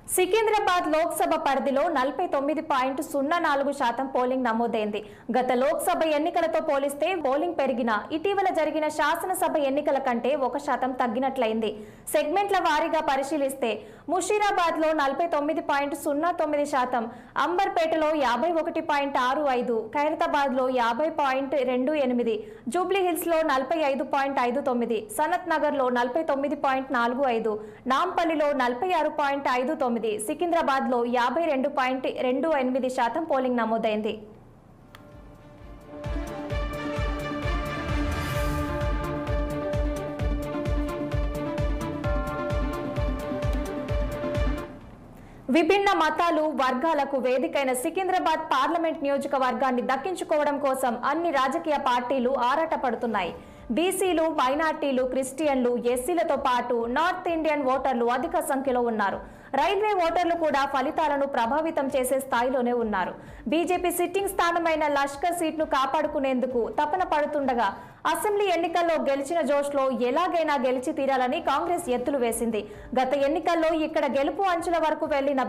సికింద్రాబాద్ లోక్సభ పరిధిలో 49.04% పోలింగ్ నమోదైంది. గత లోక్సభ ఎన్నికలతో పోలిస్తే పోలింగ్ పెరిగినా ఇటీవల జరిగిన శాసనసభ ఎన్నికల కంటే 1% తగ్గినట్లయింది. సెగ్మెంట్ల వారీగా పరిశీలిస్తే ముషీరాబాద్ లో 49.09%, అంబర్పేటలో 51.65%, ఖైరతాబాద్ లో 50.28%, జూబ్లీహిల్స్ లో 45.59%, సనత్ నగర్ లో 49.45%, నాంపల్లిలో 46.59%, సికింద్రాబాద్ లో 52.28% పోలింగ్ నమోదైంది. విభిన్న మతాలు వర్గాలకు వేదికైన సికింద్రాబాద్ పార్లమెంట్ నియోజకవర్గాన్ని దక్కించుకోవడం కోసం అన్ని రాజకీయ పార్టీలు ఆరాటపడుతున్నాయి. బీసీలు, మైనార్టీలు, క్రిస్టియన్లు, ఎస్సీలతో పాటు నార్త్ ఇండియన్ ఓటర్లు అధిక సంఖ్యలో ఉన్నారు. రైల్వే ఓటర్లు కూడా ఫలితాలను ప్రభావితం చేసే స్థాయిలోనే ఉన్నారు. బీజేపీ సిట్టింగ్ స్థానమైన లష్కర్ సీట్ను కాపాడుకునేందుకు తపన పడుతుండగా అసెంబ్లీ ఎన్నికల్లో గెలిచిన జోష్లో ఎలాగైనా గెలిచి తీరాలని కాంగ్రెస్ ఎత్తులు వేసింది. గత ఎన్నికల్లో ఇక్కడ గెలుపు అంచుల వరకు వెళ్లిన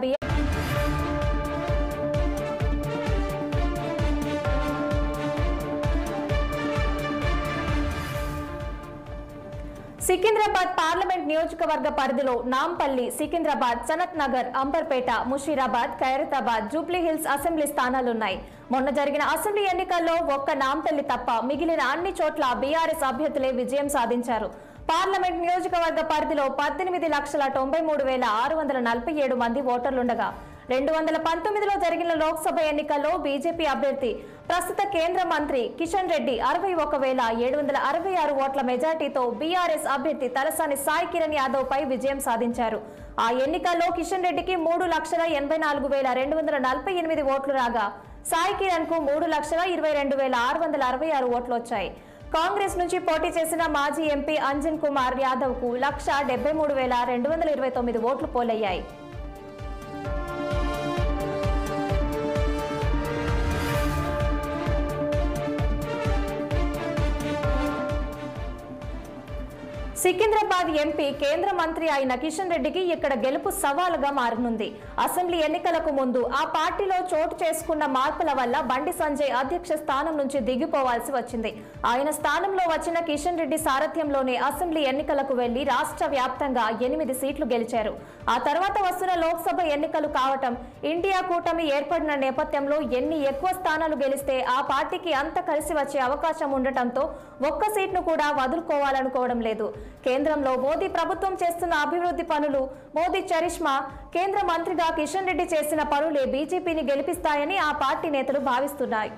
సికింద్రాబాద్ పార్లమెంట్ నియోజకవర్గ పరిధిలో నాంపల్లి, సికింద్రాబాద్, సనత్ నగర్, అంబర్పేట, ముషీరాబాద్, ఖైరతాబాద్, జూబ్లీహిల్స్ అసెంబ్లీ స్థానాలున్నాయి. మొన్న జరిగిన అసెంబ్లీ ఎన్నికల్లో ఒక్క నాంపల్లి తప్ప మిగిలిన అన్ని చోట్ల బీఆర్ఎస్ అభ్యర్థులే విజయం సాధించారు. పార్లమెంట్ నియోజకవర్గ పరిధిలో 18,93,647 మంది ఓటర్లుండగా 2019లో జరిగిన లోక్సభ ఎన్నికల్లో బీజేపీ అభ్యర్థి ప్రస్తుత కేంద్ర మంత్రి కిషన్ రెడ్డి 61,766 ఓట్ల మెజార్టీతో బీఆర్ఎస్ అభ్యర్థి తలసాని సాయి కిరణ్ యాదవ్ పై విజయం సాధించారు. ఆ ఎన్నికల్లో కిషన్ రెడ్డికి 3,84,248 ఓట్లు రాగా సాయి కిరణ్ కు 3,22,666 ఓట్లు వచ్చాయి. కాంగ్రెస్ నుంచి పోటీ చేసిన మాజీ ఎంపీ అంజన్ కుమార్ యాదవ్ కు 1,73,229 ఓట్లు పోలయ్యాయి. సికింద్రాబాద్ ఎంపీ కేంద్ర మంత్రి అయిన కిషన్ రెడ్డికి ఇక్కడ గెలుపు సవాలుగా మారనుంది. అసెంబ్లీ ఎన్నికలకు ముందు ఆ పార్టీలో చోటు చేసుకున్న మార్పుల వల్ల బండి సంజయ్ అధ్యక్ష స్థానం నుంచి దిగిపోవాల్సి వచ్చింది. ఆయన స్థానంలో వచ్చిన కిషన్ రెడ్డి సారథ్యంలోనే అసెంబ్లీ ఎన్నికలకు వెళ్లి రాష్ట్ర వ్యాప్తంగా 8 సీట్లు గెలిచారు. ఆ తర్వాత వస్తున్న లోక్సభ ఎన్నికలు కావటం, ఇండియా కూటమి ఏర్పడిన నేపథ్యంలో ఎన్ని ఎక్కువ స్థానాలు గెలిస్తే ఆ పార్టీకి అంత కలిసి వచ్చే అవకాశం ఉండటంతో ఒక్క సీట్ను కూడా వదులుకోవాలనుకోవడం లేదు. కేంద్రంలో మోదీ ప్రభుత్వం చేస్తున్న అభివృద్ధి పనులు, మోదీ చరిష్మా, కేంద్ర మంత్రిగా కిషన్ రెడ్డి చేసిన పనులే బీజేపీని గెలిపిస్తాయని ఆ పార్టీ నేతలు భావిస్తున్నాయి.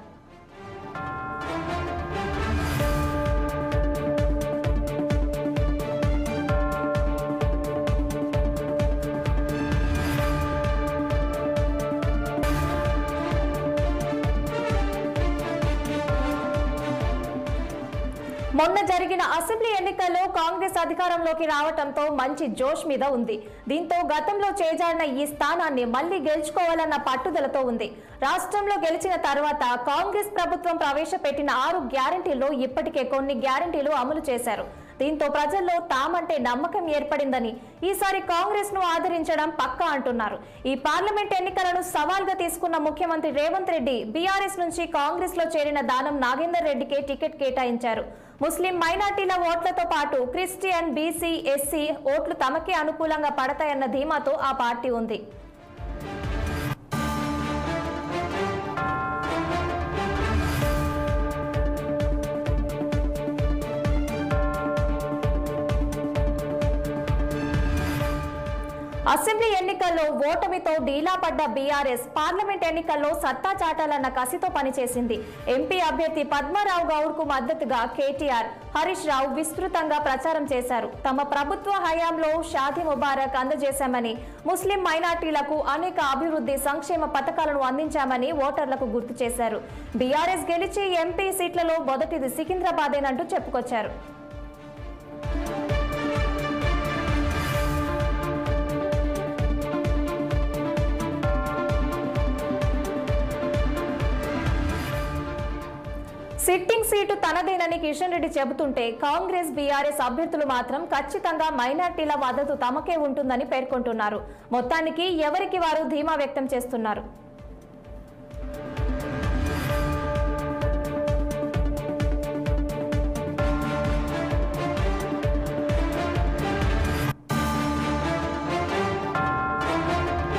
మొన్న జరిగిన అసెంబ్లీ ఎన్నికల్లో కాంగ్రెస్ అధికారంలోకి రావడంతో మంచి జోష్ మీద ఉంది. దీంతో గతంలో చేజారిన ఈ స్థానాన్ని మళ్లీ గెలుచుకోవాలన్న పట్టుదలతో ఉంది. రాష్ట్రంలో గెలిచిన తర్వాత కాంగ్రెస్ ప్రభుత్వం ప్రవేశపెట్టిన 6 గ్యారెంటీల్లో ఇప్పటికే కొన్ని గ్యారెంటీలు అమలు చేశారు. దీంతో ప్రజల్లో తామంటే నమ్మకం ఏర్పడిందని, ఈసారి కాంగ్రెస్ ను ఆదరించడం పక్కా అంటున్నారు. ఈ పార్లమెంట్ ఎన్నికలను సవాల్గా తీసుకున్న ముఖ్యమంత్రి రేవంత్ రెడ్డి బీఆర్ఎస్ నుంచి కాంగ్రెస్ లో చేరిన దానం నాగేందర్ రెడ్డికే టికెట్ కేటాయించారు. ముస్లిం మైనార్టీల ఓట్లతో పాటు క్రిస్టియన్, బీసీ, ఎస్సీ ఓట్లు తమకే అనుకూలంగా పడతాయన్న ధీమాతో ఆ పార్టీ ఉంది. అసెంబ్లీ ఎన్నికల్లో ఓటమితో డీలా పడ్డ బీఆర్ఎస్ పార్లమెంట్ ఎన్నికల్లో సత్తా చాటాలన్న కసితో పనిచేసింది. ఎంపీ అభ్యర్థి పద్మారావు గౌడ్ కు మద్దతుగా కేటీఆర్, హరీష్ రావు విస్తృతంగా ప్రచారం చేశారు. తమ ప్రభుత్వ హయాంలో షాదీ ముబారక్ అందజేశామని, ముస్లిం మైనార్టీలకు అనేక అభివృద్ధి సంక్షేమ పథకాలను అందించామని ఓటర్లకు గుర్తు చేశారు. బీఆర్ఎస్ గెలిచి ఎంపీ సీట్లలో మొదటిది సికింద్రాబాదేనంటూ చెప్పుకొచ్చారు. సిట్టింగ్ సీటు తనదేనని కిషన్ రెడ్డి చెబుతుంటే కాంగ్రెస్ బీఆర్ఎస్ అభ్యర్థులు మాత్రం ఖచ్చితంగా మైనార్టీల మద్దతు తమకే ఉంటుందని పేర్కొంటున్నారు. మొత్తానికి ఎవరికి వారు ధీమా వ్యక్తం చేస్తున్నారు.